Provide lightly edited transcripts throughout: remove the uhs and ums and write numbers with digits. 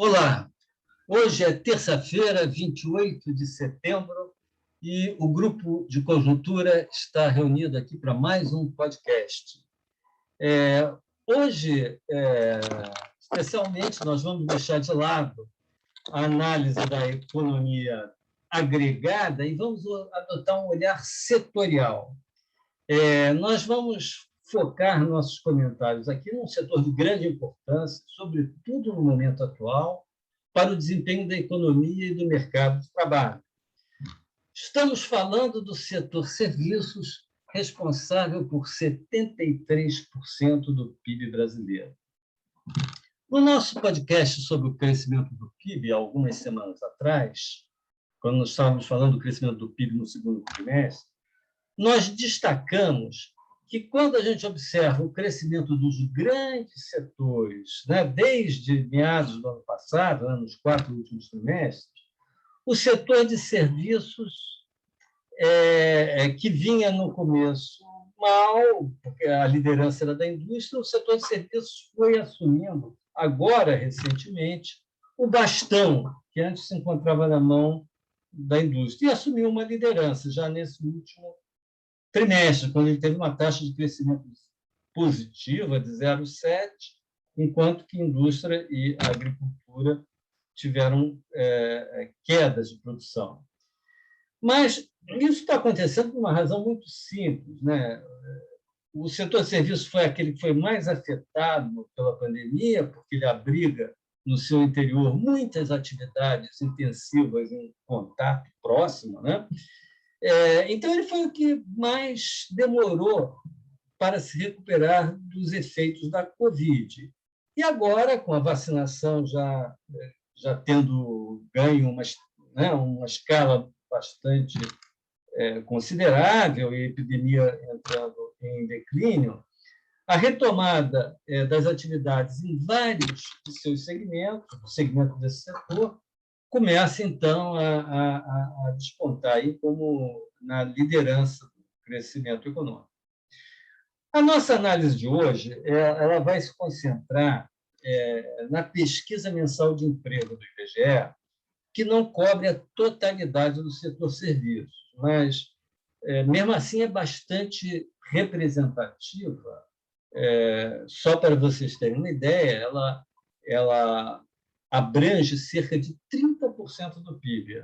Olá, hoje é terça-feira, 28 de setembro, e o grupo de conjuntura está reunido aqui para mais um podcast. Hoje, especialmente, nós vamos deixar de lado a análise da economia agregada e vamos adotar um olhar setorial. Nós vamos focar nossos comentários aqui num setor de grande importância, sobretudo no momento atual, para o desempenho da economia e do mercado de trabalho. Estamos falando do setor serviços, responsável por 73% do PIB brasileiro. No nosso podcast sobre o crescimento do PIB, algumas semanas atrás, quando nós estávamos falando do crescimento do PIB no segundo trimestre, nós destacamos que, quando a gente observa o crescimento dos grandes setores, desde meados do ano passado, nos 4 últimos trimestres, o setor de serviços, que vinha no começo mal, porque a liderança era da indústria, o setor de serviços foi assumindo, agora, recentemente, o bastão, que antes se encontrava na mão da indústria, e assumiu uma liderança já nesse último trimestre, quando ele teve uma taxa de crescimento positiva de 0,7, enquanto que indústria e agricultura tiveram quedas de produção. Mas isso está acontecendo por uma razão muito simples, O setor de serviços foi aquele que foi mais afetado pela pandemia, porque ele abriga no seu interior muitas atividades intensivas em contato próximo, Então, ele foi o que mais demorou para se recuperar dos efeitos da Covid. E agora, com a vacinação já tendo ganho uma escala bastante considerável e a epidemia entrando em declínio, a retomada das atividades em vários de seus segmentos, o segmento desse setor, começa, então, a despontar aí como na liderança do crescimento econômico. A nossa análise de hoje ela vai se concentrar na pesquisa mensal de emprego do IBGE, que não cobre a totalidade do setor serviços, mas, mesmo assim, é bastante representativa. Só para vocês terem uma ideia, ela abrange cerca de 30% do PIB,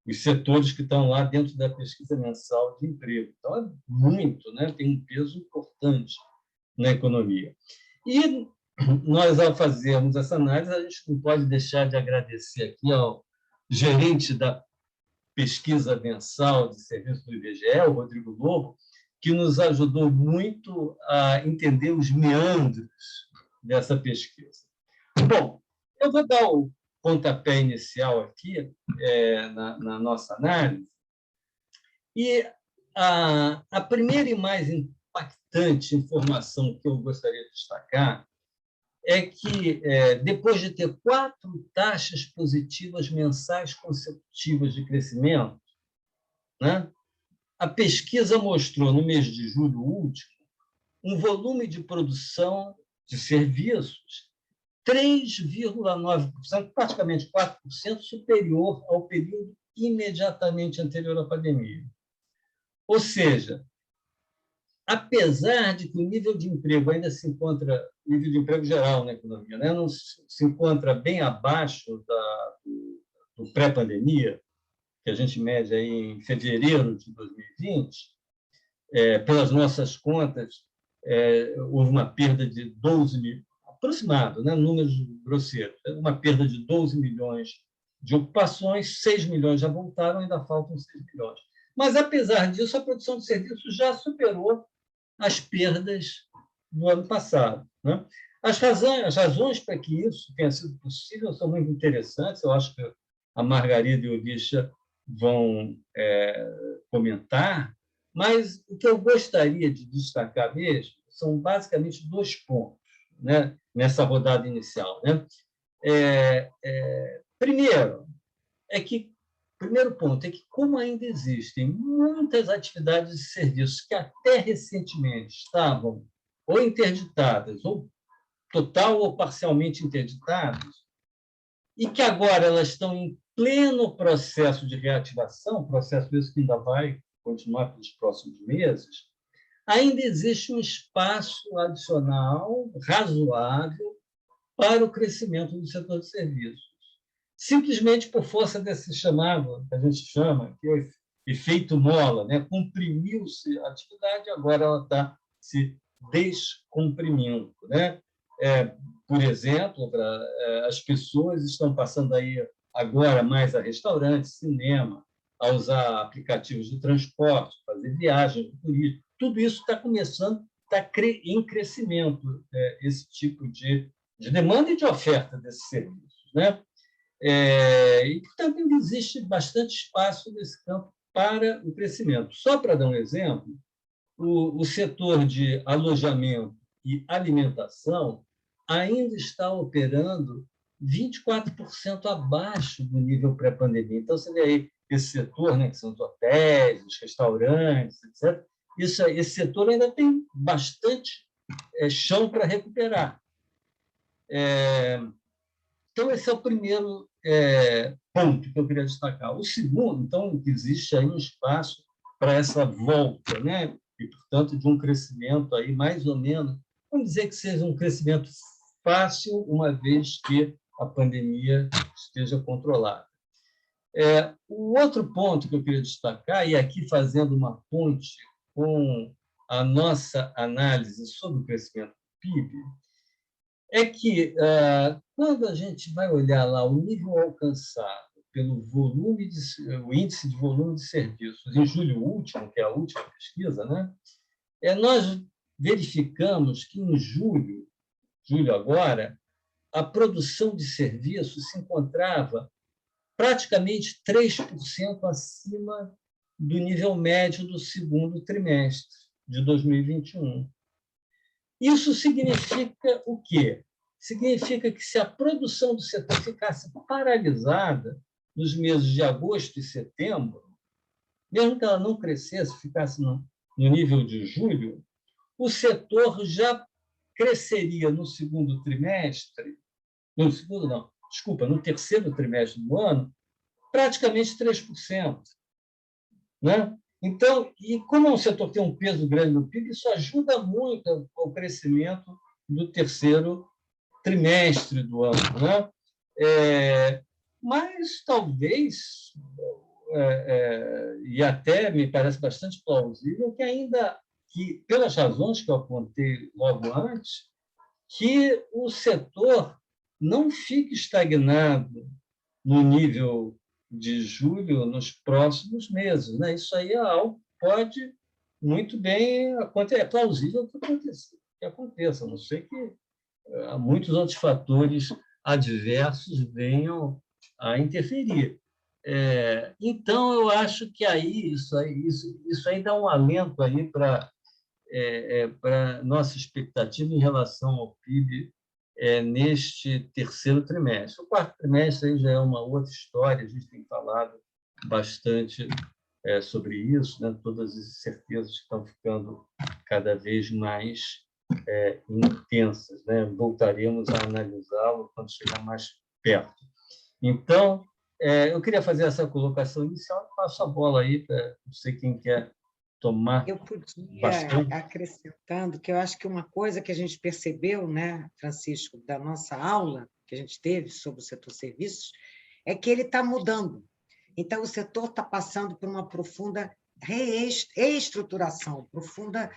os setores que estão lá dentro da pesquisa mensal de emprego. Então, é muito, tem um peso importante na economia. E nós, ao fazermos essa análise, a gente não pode deixar de agradecer aqui ao gerente da pesquisa mensal de serviços do IBGE, o Rodrigo Lobo, que nos ajudou muito a entender os meandros dessa pesquisa. Bom, eu vou dar o pontapé inicial aqui na nossa análise. E a primeira e mais impactante informação que eu gostaria de destacar é que, depois de ter 4 taxas positivas mensais consecutivas de crescimento, a pesquisa mostrou, no mês de julho último, um volume de produção de serviços 3,9%, praticamente 4% superior ao período imediatamente anterior à pandemia. Ou seja, apesar de que o nível de emprego ainda se encontra, nível de emprego geral na economia, não se encontra bem abaixo do pré-pandemia, que a gente mede aí em fevereiro de 2020, pelas nossas contas, houve uma perda de 12 mil, aproximado, números grosseiros, uma perda de 12 milhões de ocupações, 6 milhões já voltaram, ainda faltam 6 milhões. Mas, apesar disso, a produção de serviços já superou as perdas do ano passado. As razões para que isso tenha sido possível são muito interessantes, eu acho que a Margarida e o Lixa vão comentar, mas o que eu gostaria de destacar mesmo são basicamente 2 pontos nessa rodada inicial. Primeiro ponto é que, como ainda existem muitas atividades de serviços que até recentemente estavam ou interditadas, ou total ou parcialmente interditadas, e que agora elas estão em pleno processo de reativação, processo esse que ainda vai continuar pelos próximos meses, ainda existe um espaço adicional razoável para o crescimento do setor de serviços. Simplesmente por força desse chamado, que a gente chama, que é o efeito mola, né? Comprimiu-se a atividade, agora ela está se descomprimindo. Né? Por exemplo, as pessoas estão passando aí agora mais a restaurantes, cinema, a usar aplicativos de transporte, fazer viagens, turismo. Tudo isso está começando, está em crescimento, esse tipo de demanda e de oferta desses serviços. Né? E, portanto, ainda existe bastante espaço nesse campo para o crescimento. Só para dar um exemplo, o setor de alojamento e alimentação ainda está operando 24% abaixo do nível pré-pandemia. Então, você vê aí esse setor, né, que são os hotéis, os restaurantes, etc. Esse setor ainda tem bastante chão para recuperar. Então, esse é o primeiro ponto que eu queria destacar. O segundo, então, que existe aí um espaço para essa volta, né? E, portanto, de um crescimento aí mais ou menos, vamos dizer que seja um crescimento fácil, uma vez que a pandemia esteja controlada. O outro ponto que eu queria destacar, e aqui fazendo uma ponte com a nossa análise sobre o crescimento do PIB, é que, quando a gente vai olhar lá o nível alcançado pelo o índice de volume de serviços em julho último, que é a última pesquisa, né, nós verificamos que em julho agora, a produção de serviços se encontrava praticamente 3% acima do nível médio do segundo trimestre de 2021. Isso significa o quê? Significa que, se a produção do setor ficasse paralisada nos meses de agosto e setembro, mesmo que ela não crescesse, ficasse no nível de julho, o setor já cresceria no segundo trimestre, no terceiro trimestre do ano, praticamente 3%. Né? Então, e como é um setor que tem um peso grande no PIB, isso ajuda muito ao crescimento do terceiro trimestre do ano. Né? Mas talvez, e até me parece bastante plausível, que ainda, que, pelas razões que eu apontei logo antes, que o setor não fique estagnado no nível de julho nos próximos meses. Né? Isso aí é algo que pode muito bem acontecer, é plausível que aconteça, a não ser que muitos outros fatores adversos venham a interferir. Então, eu acho que aí isso aí dá um alento aí para nossa expectativa em relação ao PIB neste terceiro trimestre. O quarto trimestre aí já é uma outra história, a gente tem falado bastante sobre isso, né? Todas as incertezas estão ficando cada vez mais intensas. Né? Voltaremos a analisá-lo quando chegar mais perto. Então, eu queria fazer essa colocação inicial, passo a bola aí para não sei quem quer tomar. Eu podia, acrescentando, que eu acho que uma coisa que a gente percebeu, né, Francisco, da nossa aula que a gente teve sobre o setor serviços, é que ele está mudando. Então, o setor está passando por uma profunda reestruturação, profunda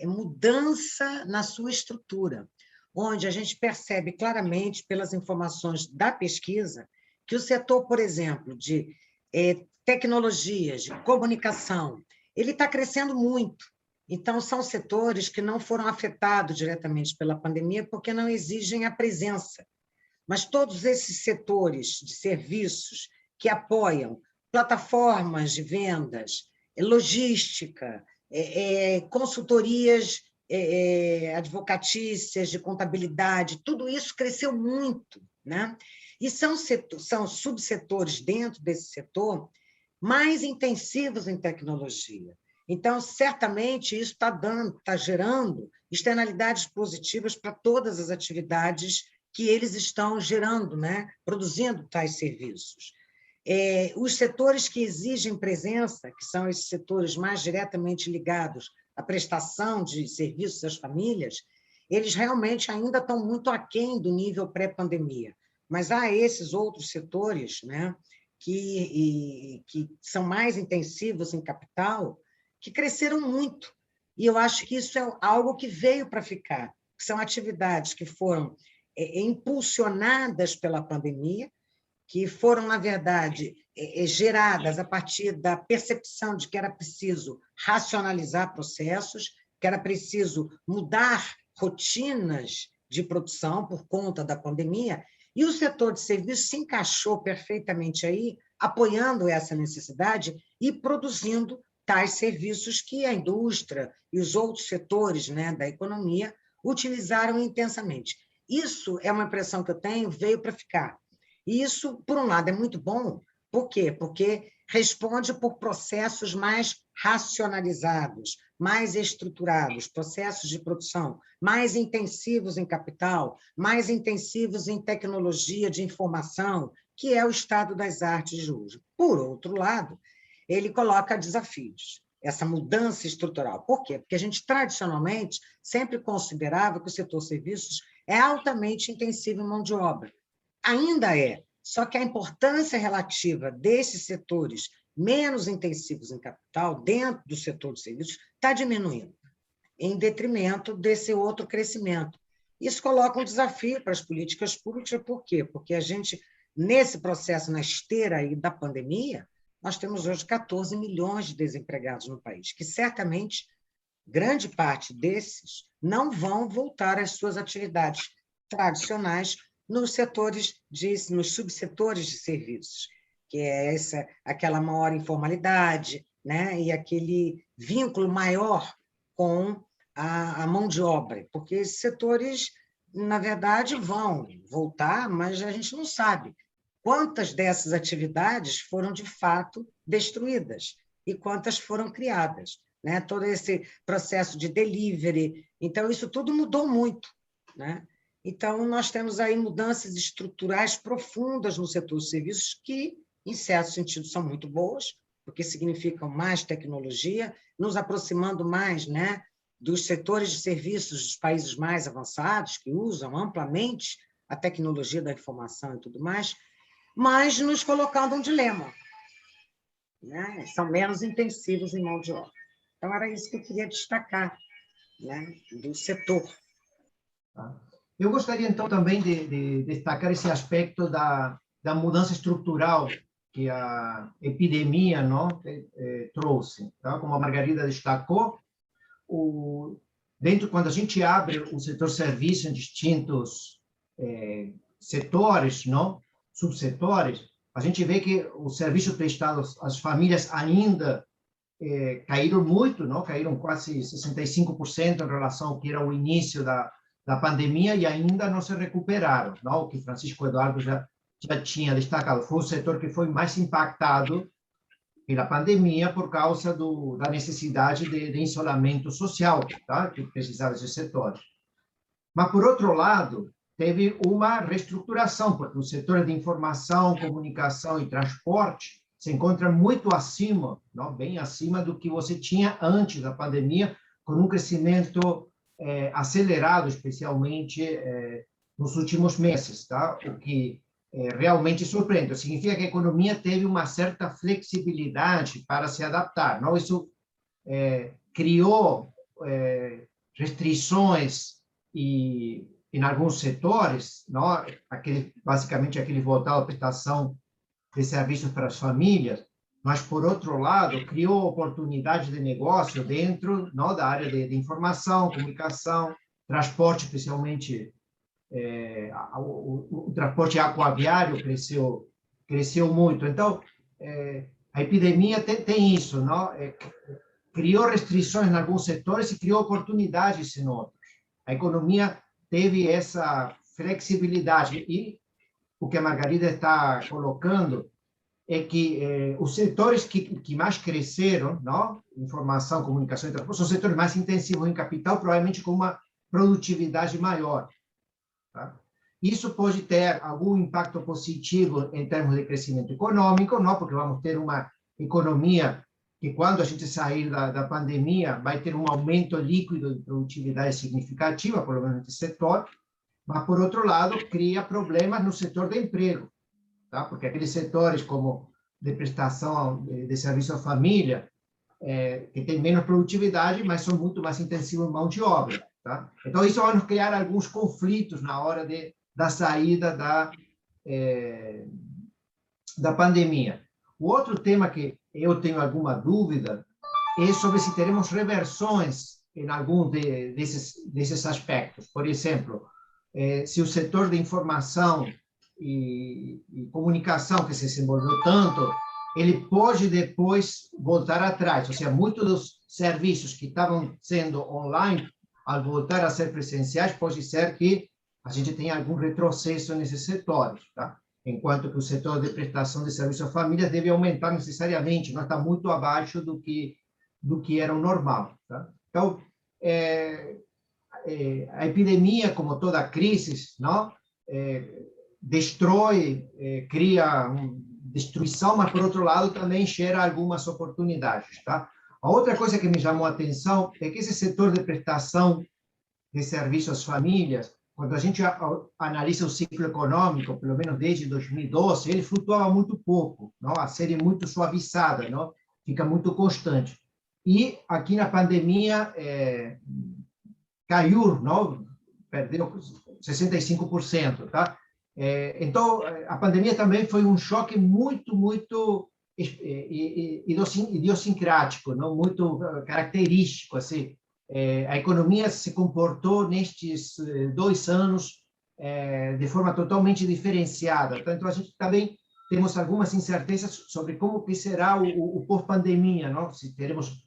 mudança na sua estrutura, onde a gente percebe claramente, pelas informações da pesquisa, que o setor, por exemplo, de tecnologias, de comunicação, ele está crescendo muito. Então, são setores que não foram afetados diretamente pela pandemia porque não exigem a presença. Mas todos esses setores de serviços que apoiam plataformas de vendas, logística, consultorias advocatícias, de contabilidade, tudo isso cresceu muito. Né? E são subsetores dentro desse setor mais intensivos em tecnologia. Então, certamente, isso está gerando externalidades positivas para todas as atividades que eles estão gerando, né? Produzindo tais serviços. Os setores que exigem presença, que são esses setores mais diretamente ligados à prestação de serviços às famílias, eles realmente ainda estão muito aquém do nível pré-pandemia. Mas há esses outros setores, né, que são mais intensivos em capital, que cresceram muito. E eu acho que isso é algo que veio para ficar. São atividades que foram impulsionadas pela pandemia, que foram, na verdade, geradas a partir da percepção de que era preciso racionalizar processos, que era preciso mudar rotinas de produção por conta da pandemia, e o setor de serviços se encaixou perfeitamente aí, apoiando essa necessidade e produzindo tais serviços que a indústria e os outros setores, né, da economia utilizaram intensamente. Isso é uma impressão que eu tenho, veio para ficar. E isso, por um lado, é muito bom. Por quê? Porque responde por processos mais racionalizados, mais estruturados, processos de produção mais intensivos em capital, mais intensivos em tecnologia de informação, que é o estado das artes de hoje. Por outro lado, ele coloca desafios, essa mudança estrutural. Por quê? Porque a gente, tradicionalmente, sempre considerava que o setor serviços é altamente intensivo em mão de obra. Ainda é, só que a importância relativa desses setores menos intensivos em capital, dentro do setor de serviços, está diminuindo, em detrimento desse outro crescimento. Isso coloca um desafio para as políticas públicas, por quê? Porque a gente, nesse processo, na esteira aí da pandemia, nós temos hoje 14 milhões de desempregados no país, que certamente, grande parte desses, não vão voltar às suas atividades tradicionais nos subsetores de serviços, que é aquela maior informalidade, né? E aquele vínculo maior com a mão de obra, porque esses setores, na verdade, vão voltar, mas a gente não sabe quantas dessas atividades foram, de fato, destruídas e quantas foram criadas, né? Todo esse processo de delivery. Então, isso tudo mudou muito, né? Então, nós temos aí mudanças estruturais profundas no setor de serviços que, em certo sentido, são muito boas, porque significam mais tecnologia, nos aproximando mais, né, dos setores de serviços dos países mais avançados, que usam amplamente a tecnologia da informação e tudo mais, mas nos colocando um dilema, né? São menos intensivos em mão de obra. Então, era isso que eu queria destacar, né, do setor. Eu gostaria, então, também de destacar esse aspecto da mudança estrutural que a epidemia, não, trouxe. Tá? Como a Margarida destacou, quando a gente abre o setor serviço em distintos setores, não, subsetores, a gente vê que os serviços prestados às famílias ainda caíram muito, não? Caíram quase 65% em relação ao que era o início da pandemia e ainda não se recuperaram, não? O que Francisco Eduardo já tinha destacado. Foi o setor que foi mais impactado pela pandemia por causa da necessidade de isolamento social, tá? Que precisava desses setores. Mas, por outro lado, teve uma reestruturação, porque o setor de informação, comunicação e transporte se encontra muito acima, não? Bem acima do que você tinha antes da pandemia, com um crescimento acelerado, especialmente nos últimos meses, tá? O que realmente surpreende. Significa que a economia teve uma certa flexibilidade para se adaptar, não? Isso criou restrições em alguns setores, não? Basicamente aquele voltado à prestação de serviços para as famílias, mas, por outro lado, criou oportunidades de negócio dentro, não, da área de informação, comunicação, transporte, especialmente o transporte aquaviário cresceu muito. Então, a epidemia tem isso, não? Criou restrições em alguns setores e criou oportunidades em outros. A economia teve essa flexibilidade e o que a Margarida está colocando é que os setores que mais cresceram, não? Informação, comunicação e transporte, são setores mais intensivos em capital, provavelmente com uma produtividade maior. Tá? Isso pode ter algum impacto positivo em termos de crescimento econômico, não? Porque vamos ter uma economia que, quando a gente sair da pandemia, vai ter um aumento líquido de produtividade significativa, pelo menos nesse setor, mas, por outro lado, cria problemas no setor de emprego, tá? Porque aqueles setores como de prestação de serviço à família, que tem menos produtividade, mas são muito mais intensivos em mão de obra, tá? Então, isso vai nos criar alguns conflitos na hora da saída da pandemia. O outro tema que eu tenho alguma dúvida é sobre se teremos reversões em algum desses aspectos. Por exemplo, se o setor de informação e comunicação, que se desenvolveu tanto, ele pode depois voltar atrás. Ou seja, muitos dos serviços que estavam sendo online, ao voltar a ser presenciais, pode ser que a gente tenha algum retrocesso nesses setores, tá? Enquanto que o setor de prestação de serviço à família deve aumentar necessariamente, não está muito abaixo do que era o normal, tá? Então, a epidemia, como toda crise, não? Destrói, cria destruição, mas, por outro lado, também gera algumas oportunidades, tá? A outra coisa que me chamou a atenção é que esse setor de prestação de serviços às famílias, quando a gente analisa o ciclo econômico, pelo menos desde 2012, ele flutuava muito pouco, não? A série é muito suavizada, não? Fica muito constante. E aqui na pandemia caiu, não? Perdeu 65%, tá? Então, a pandemia também foi um choque muito, muito idiosincrático, não? Muito característico, assim. A economia se comportou nestes 2 anos de forma totalmente diferenciada. Então, a gente também temos algumas incertezas sobre como que será o pós-pandemia, não? Se teremos...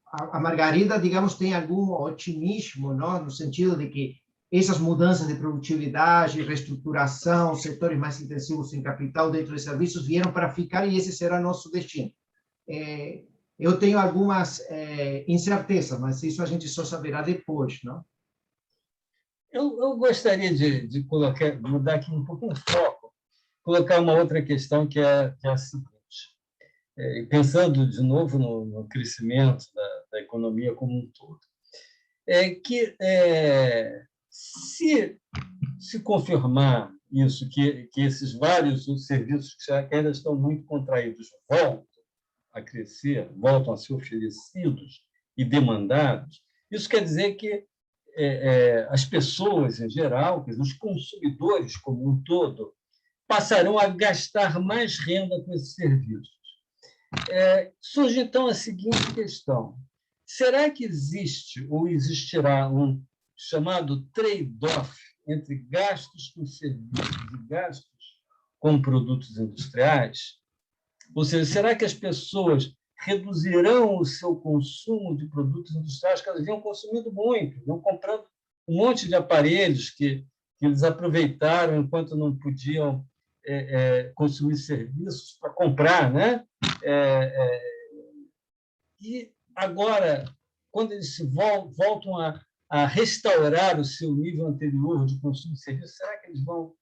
a Margarida, digamos, tem algum otimismo, não? No sentido de que essas mudanças de produtividade, reestruturação, setores mais intensivos em capital dentro de serviços vieram para ficar e esse será nosso destino. Eu tenho algumas incertezas, mas isso a gente só saberá depois, não? Eu gostaria de mudar aqui um pouco o foco, colocar uma outra questão que é a seguinte. Pensando de novo no crescimento da economia como um todo, se confirmar isso, que esses vários serviços que ainda estão muito contraídos voltam a crescer, voltam a ser oferecidos e demandados, isso quer dizer que as pessoas, em geral, os consumidores como um todo, passarão a gastar mais renda com esses serviços. Surge, então, a seguinte questão. Será que existe ou existirá um chamado trade-off entre gastos com serviços e gastos com produtos industriais? Ou seja, será que as pessoas reduzirão o seu consumo de produtos industriais, que elas vinham consumindo muito, vinham comprando um monte de aparelhos que eles aproveitaram enquanto não podiam consumir serviços para comprar, né? E agora, quando eles voltam a restaurar o seu nível anterior de consumo de serviços, será que eles vão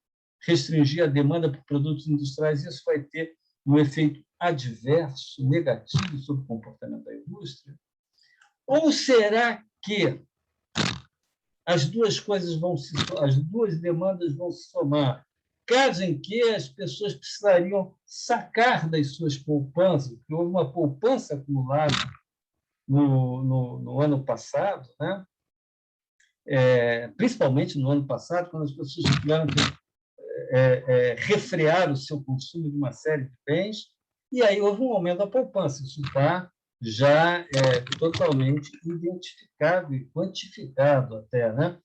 restringir a demanda por produtos industriais? Isso vai ter um efeito adverso, negativo sobre o comportamento da indústria? Ou será que as duas demandas vão se somar, caso em que as pessoas precisariam sacar das suas poupanças, porque houve uma poupança acumulada no ano passado, né? Principalmente no ano passado, quando as pessoas tiveram que refrear o seu consumo de uma série de bens, e aí houve um aumento da poupança. Isso está já totalmente identificado e quantificado até, né?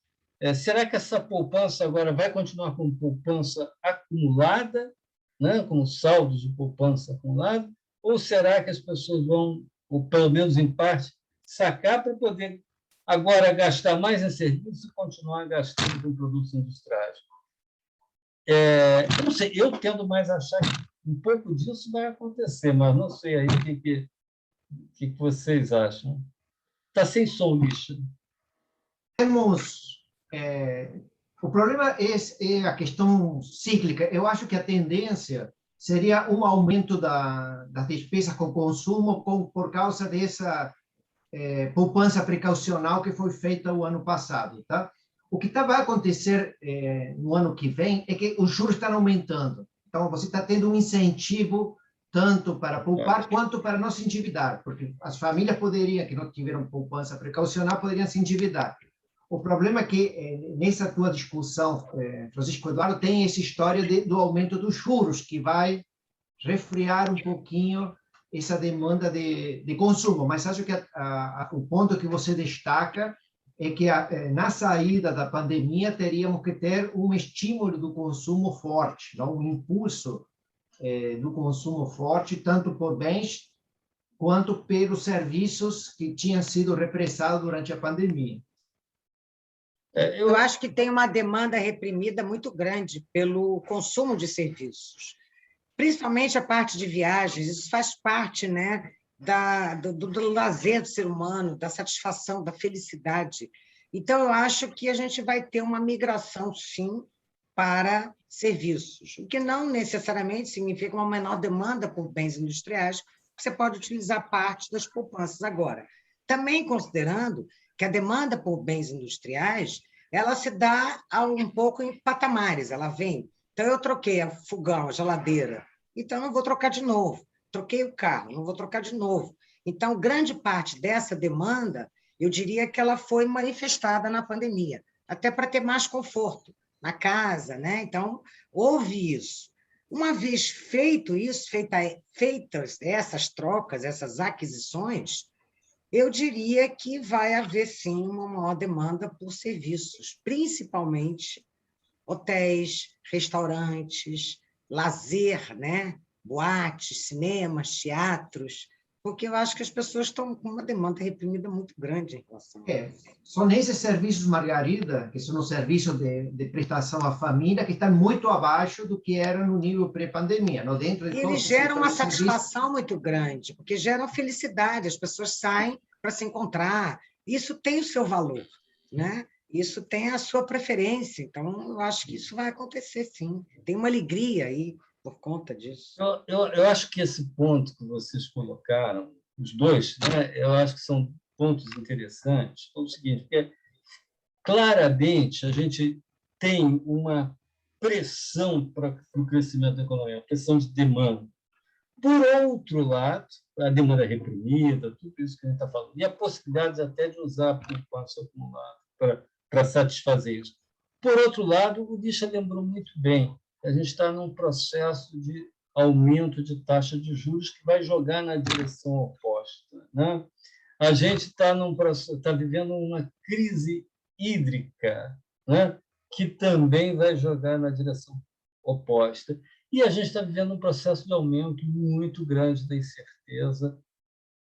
Será que essa poupança agora vai continuar como poupança acumulada, né? Como saldos de poupança acumulada, ou será que as pessoas vão, ou pelo menos em parte, sacar para poder agora gastar mais em serviços e continuar gastando com produtos industriais? Eu não sei, eu tendo mais a achar que um pouco disso vai acontecer, mas não sei aí o que vocês acham. Está sem som, Lixa. Temos O problema é a questão cíclica. Eu acho que a tendência seria um aumento das despesas com consumo por causa dessa poupança precaucional que foi feita o ano passado, tá? O que vai acontecer no ano que vem é que os juros estão aumentando. Então, você está tendo um incentivo tanto para poupar quanto para não se endividar, porque as famílias poderiam, que não tiveram poupança precaucional, poderiam se endividar. O problema é que, nessa tua discussão, Francisco Eduardo, tem essa história do aumento dos juros, que vai resfriar um pouquinho essa demanda de consumo. Mas acho que o ponto que você destaca é que na saída da pandemia teríamos que ter um estímulo do consumo forte, não? Um impulso do consumo forte, tanto por bens quanto pelos serviços que tinham sido repressados durante a pandemia. Eu acho que tem uma demanda reprimida muito grande pelo consumo de serviços, principalmente a parte de viagens. Isso faz parte, né, do lazer do ser humano, da satisfação, da felicidade. Então, eu acho que a gente vai ter uma migração, sim, para serviços, o que não necessariamente significa uma menor demanda por bens industriais, porque você pode utilizar parte das poupanças agora. Também considerando que a demanda por bens industriais ela se dá um pouco em patamares, ela vem. Então, eu troquei o fogão, a geladeira, então não vou trocar de novo. Troquei o carro, não vou trocar de novo. Então, grande parte dessa demanda, eu diria que ela foi manifestada na pandemia, até para ter mais conforto na casa, né? Então, houve isso. Uma vez feito isso, feitas essas trocas, essas aquisições, eu diria que vai haver, sim, uma maior demanda por serviços, principalmente hotéis, restaurantes, lazer, né? Boates, cinemas, teatros, porque eu acho que as pessoas estão com uma demanda reprimida muito grande em relação a isso. São esses serviços, Margarida, que são os serviços de prestação à família, que estão muito abaixo do que era no nível pré-pandemia. Dentro de eles geram uma satisfação muito grande, porque geram felicidade, as pessoas saem para se encontrar. Isso tem o seu valor, né? Isso tem a sua preferência. Então, eu acho que isso vai acontecer, sim. Tem uma alegria aí por conta disso. Eu acho que esse ponto que vocês colocaram, os dois, né, eu acho que são pontos interessantes. É o seguinte, porque claramente a gente tem uma pressão para o crescimento da economia, pressão de demanda. Por outro lado, a demanda reprimida, tudo isso que a gente está falando, e a possibilidade até de usar a poupança acumulada para satisfazer isso. Por outro lado, o Lixa lembrou muito bem, a gente está num processo de aumento de taxa de juros que vai jogar na direção oposta, né? A gente está vivendo uma crise hídrica, né? Que também vai jogar na direção oposta. E a gente está vivendo um processo de aumento muito grande da incerteza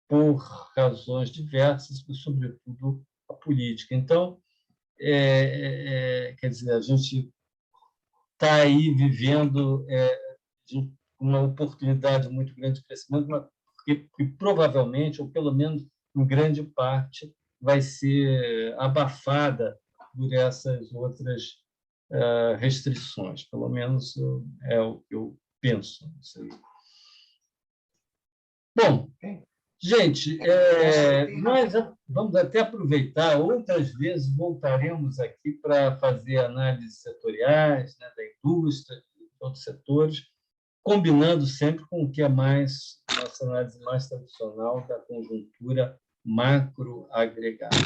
por razões diversas, mas, sobretudo, a política. Então, quer dizer, a gente está aí vivendo uma oportunidade muito grande de crescimento, mas que provavelmente, ou pelo menos em grande parte, vai ser abafada por essas outras restrições. Pelo menos é o que eu penso. Bom, gente, nós vamos até aproveitar, outras vezes voltaremos aqui para fazer análises setoriais, né, da indústria, de outros setores, combinando sempre com o que é mais, nossa análise mais tradicional da conjuntura macroagregada.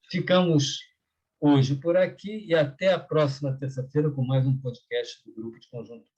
Ficamos hoje por aqui e até a próxima terça-feira com mais um podcast do Grupo de Conjuntura.